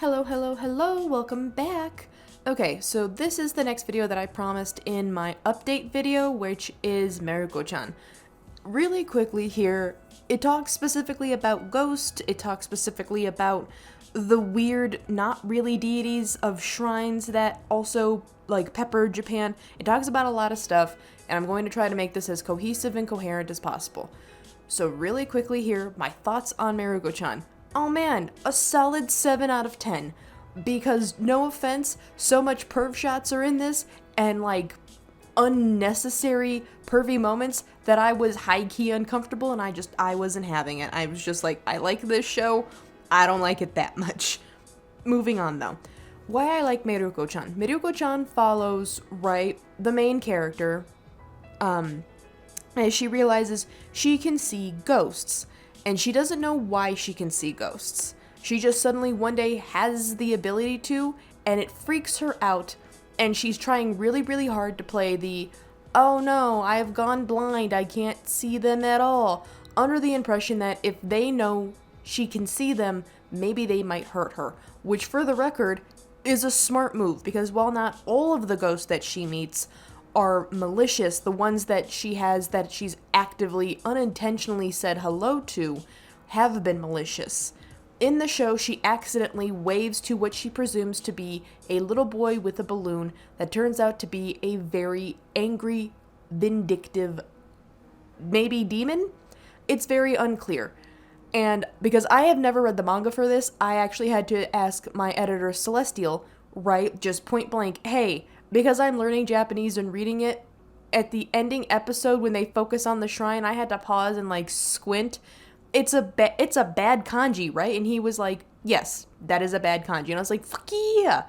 Hello, hello, hello, welcome back. Okay, so this is the next video that I promised in my update video, which is Mieruko-chan. Really quickly here, it talks specifically about Ghost, it talks specifically about the weird, not really deities of shrines that also, like, pepper Japan. It talks about a lot of stuff, and I'm going to try to make this as cohesive and coherent as possible. So really quickly here, my thoughts on Mieruko-chan. Oh man, a solid 7 out of 10. Because, no offense, so much perv shots are in this, and like, unnecessary pervy moments that I was high-key uncomfortable and I wasn't having it. I was just like, I like this show, I don't like it that much. Moving on though. Why I like Mieruko-chan. Mieruko-chan follows, right, the main character, as she realizes she can see ghosts. And she doesn't know why she can see ghosts. She just suddenly one day has the ability to, and it freaks her out, and she's trying really, really hard to play the, oh no, I've gone blind, I can't see them at all, under the impression that if they know she can see them, maybe they might hurt her, which for the record is a smart move, because while not all of the ghosts that she meets are malicious, the ones that she has that she's actively, unintentionally said hello to have been malicious. In the show, she accidentally waves to what she presumes to be a little boy with a balloon that turns out to be a very angry, vindictive, maybe demon? It's very unclear. And because I have never read the manga for this, I actually had to ask my editor, Celestial, right, just point blank, hey, because I'm learning Japanese and reading it, at the ending episode when they focus on the shrine, I had to pause and like squint. It's a bad kanji, right? And he was like, yes, that is a bad kanji. And I was like, fuck yeah.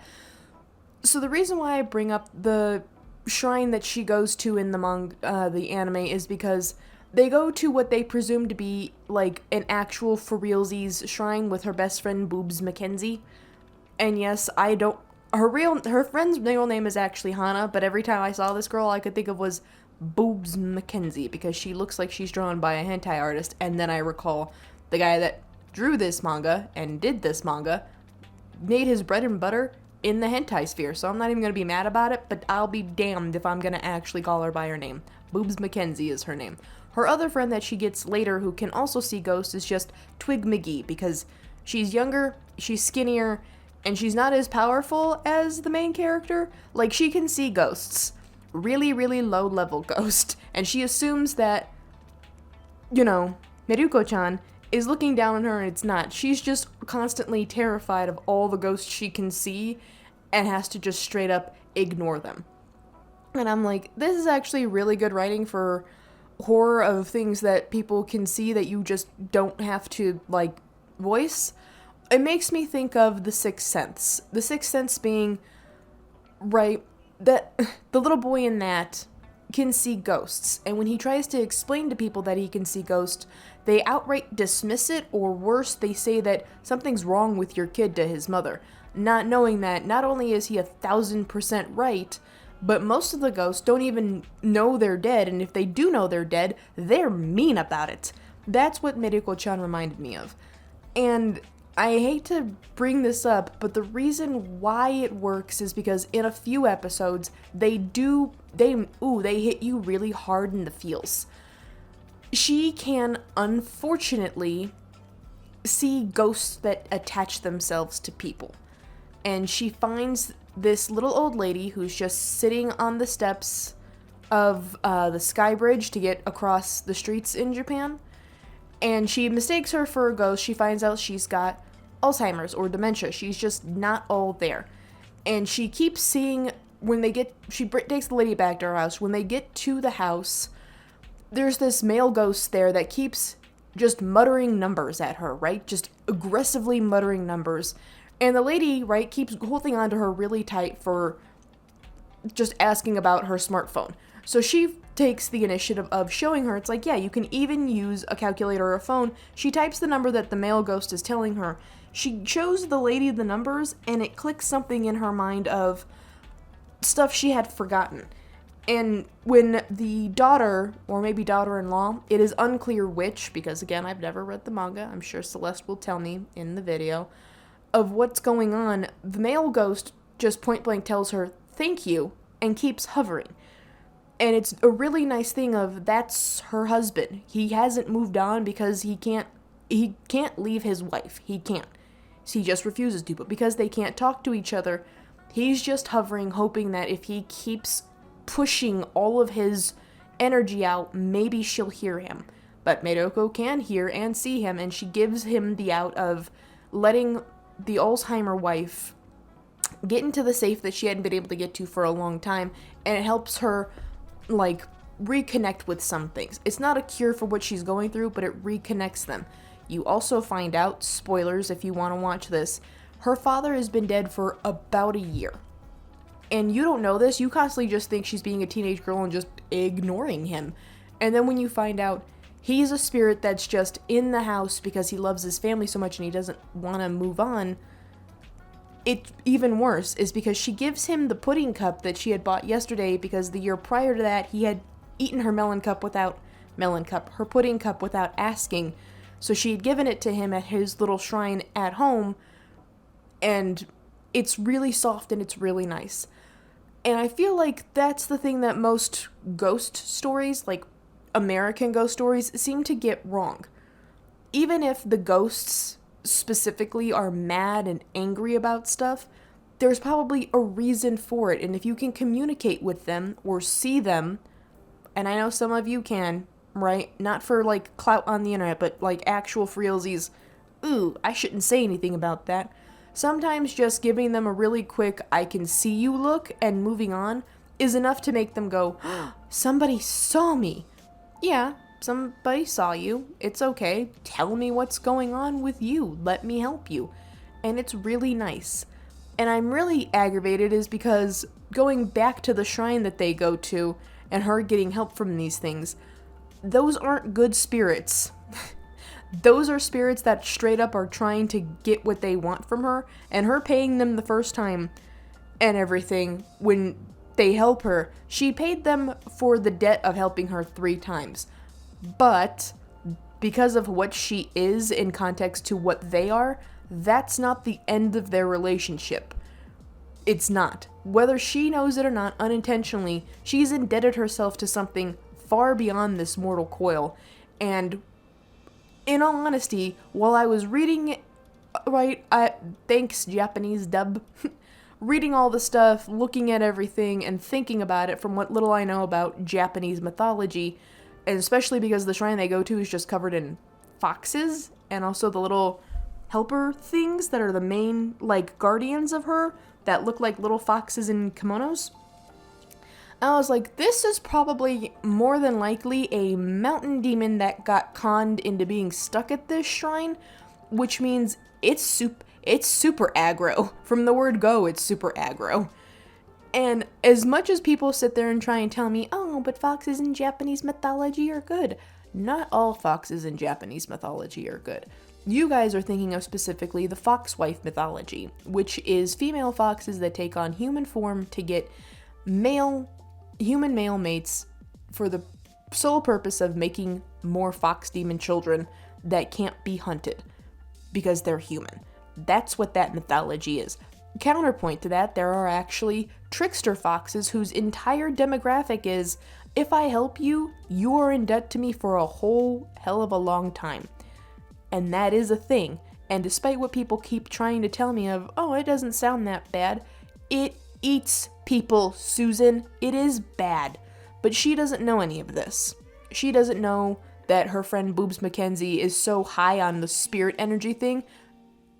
So the reason why I bring up the shrine that she goes to in the anime is because they go to what they presume to be like an actual for realsies shrine with her best friend Boobs Mackenzie. And yes, her friend's real name is actually Hana, but every time I saw this girl, all I could think of was Boobs Mackenzie, because she looks like she's drawn by a hentai artist, and then I recall the guy that drew this manga and did this manga made his bread and butter in the hentai sphere, so I'm not even going to be mad about it, but I'll be damned if I'm going to actually call her by her name. Boobs Mackenzie is her name. Her other friend that she gets later who can also see ghosts is just Twig McGee, because she's younger, she's skinnier, and she's not as powerful as the main character. Like, she can see ghosts. Really, really low-level ghost. And she assumes that, Mieruko-chan is looking down on her, and it's not. She's just constantly terrified of all the ghosts she can see and has to just straight up ignore them. And I'm like, this is actually really good writing for horror of things that people can see that you just don't have to, like, voice. It makes me think of The Sixth Sense. The Sixth Sense being, right, that the little boy in that can see ghosts. And when he tries to explain to people that he can see ghosts, they outright dismiss it, or worse, they say that something's wrong with your kid to his mother. Not knowing that not only is he 1,000% right, but most of the ghosts don't even know they're dead, and if they do know they're dead, they're mean about it. That's what Mieruko-chan reminded me of. And I hate to bring this up, but the reason why it works is because in a few episodes, they hit you really hard in the feels. She can, unfortunately, see ghosts that attach themselves to people. And she finds this little old lady who's just sitting on the steps of the Sky Bridge to get across the streets in Japan. And she mistakes her for a ghost. She finds out she's got Alzheimer's or dementia. She's just not all there. And she keeps seeing, she takes the lady back to her house. When they get to the house, there's this male ghost there that keeps just muttering numbers at her, right? Just aggressively muttering numbers. And the lady, right, keeps holding on to her really tight for just asking about her smartphone. So she takes the initiative of showing her, it's like, yeah, you can even use a calculator or a phone. She types the number that the male ghost is telling her. She shows the lady the numbers, and it clicks something in her mind of stuff she had forgotten. And when the daughter, or maybe daughter-in-law, it is unclear which, because again, I've never read the manga, I'm sure Celeste will tell me in the video, of what's going on, the male ghost just point blank tells her, "Thank you," and keeps hovering. And it's a really nice thing of that's her husband. He hasn't moved on because he can't leave his wife. He can't. He just refuses to. But because they can't talk to each other, he's just hovering, hoping that if he keeps pushing all of his energy out, maybe she'll hear him. But Mieruko can hear and see him, and she gives him the out of letting the Alzheimer wife get into the safe that she hadn't been able to get to for a long time, and it helps her, like, reconnect with some things. It's not a cure for what she's going through, but it reconnects them. You also find out, spoilers if you want to watch this, her father has been dead for about a year. And you don't know this, you constantly just think she's being a teenage girl and just ignoring him. And then when you find out he's a spirit that's just in the house because he loves his family so much and he doesn't want to move on, it even worse is because she gives him the pudding cup that she had bought yesterday because the year prior to that he had eaten her her pudding cup without asking. So she had given it to him at his little shrine at home, and it's really soft and it's really nice. And I feel like that's the thing that most ghost stories, like American ghost stories, seem to get wrong. Even if the ghosts specifically are mad and angry about stuff, there's probably a reason for it. And if you can communicate with them or see them, and I know some of you can, right? Not for like clout on the internet, but like actual for realsies. Ooh, I shouldn't say anything about that. Sometimes just giving them a really quick "I can see you" look and moving on is enough to make them go, "Somebody saw me." Yeah, somebody saw you. It's okay. Tell me what's going on with you. Let me help you. And it's really nice. And I'm really aggravated is because going back to the shrine that they go to and her getting help from these things, those aren't good spirits. Those are spirits that straight up are trying to get what they want from her, and her paying them the first time and everything when they help her, she paid them for the debt of helping her 3 times. But because of what she is in context to what they are, that's not the end of their relationship. It's not. Whether she knows it or not, unintentionally, she's indebted herself to something far beyond this mortal coil. And in all honesty, while I was reading it, thanks Japanese dub, reading all the stuff, looking at everything, and thinking about it from what little I know about Japanese mythology, and especially because the shrine they go to is just covered in foxes, and also the little helper things that are the main, like, guardians of her, that look like little foxes in kimonos. I was like, this is probably more than likely a mountain demon that got conned into being stuck at this shrine, which means it's super aggro. From the word go, it's super aggro. And as much as people sit there and try and tell me, oh, but foxes in Japanese mythology are good, not all foxes in Japanese mythology are good. You guys are thinking of specifically the foxwife mythology, which is female foxes that take on human form to get human male mates for the sole purpose of making more fox demon children that can't be hunted because they're human. That's what that mythology is. Counterpoint to that, there are actually trickster foxes whose entire demographic is, if I help you, you are in debt to me for a whole hell of a long time. And that is a thing. And despite what people keep trying to tell me of, oh, it doesn't sound that bad, it eats people, Susan. It is bad. But she doesn't know any of this. She doesn't know that her friend Boobs Mackenzie is so high on the spirit energy thing.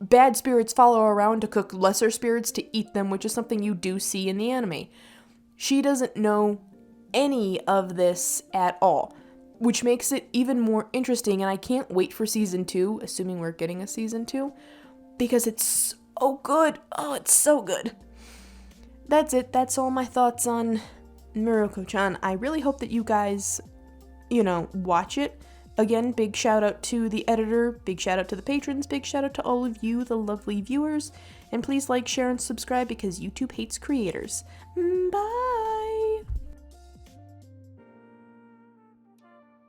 Bad spirits follow around to cook lesser spirits to eat them, which is something you do see in the anime. She doesn't know any of this at all, which makes it even more interesting, and I can't wait for season 2, assuming we're getting a season 2, because it's so good. Oh, it's so good. That's it. That's all my thoughts on Mieruko-chan. I really hope that you guys, watch it. Again, big shout out to the editor, big shout out to the patrons, big shout out to all of you, the lovely viewers, and please like, share, and subscribe because YouTube hates creators. Bye!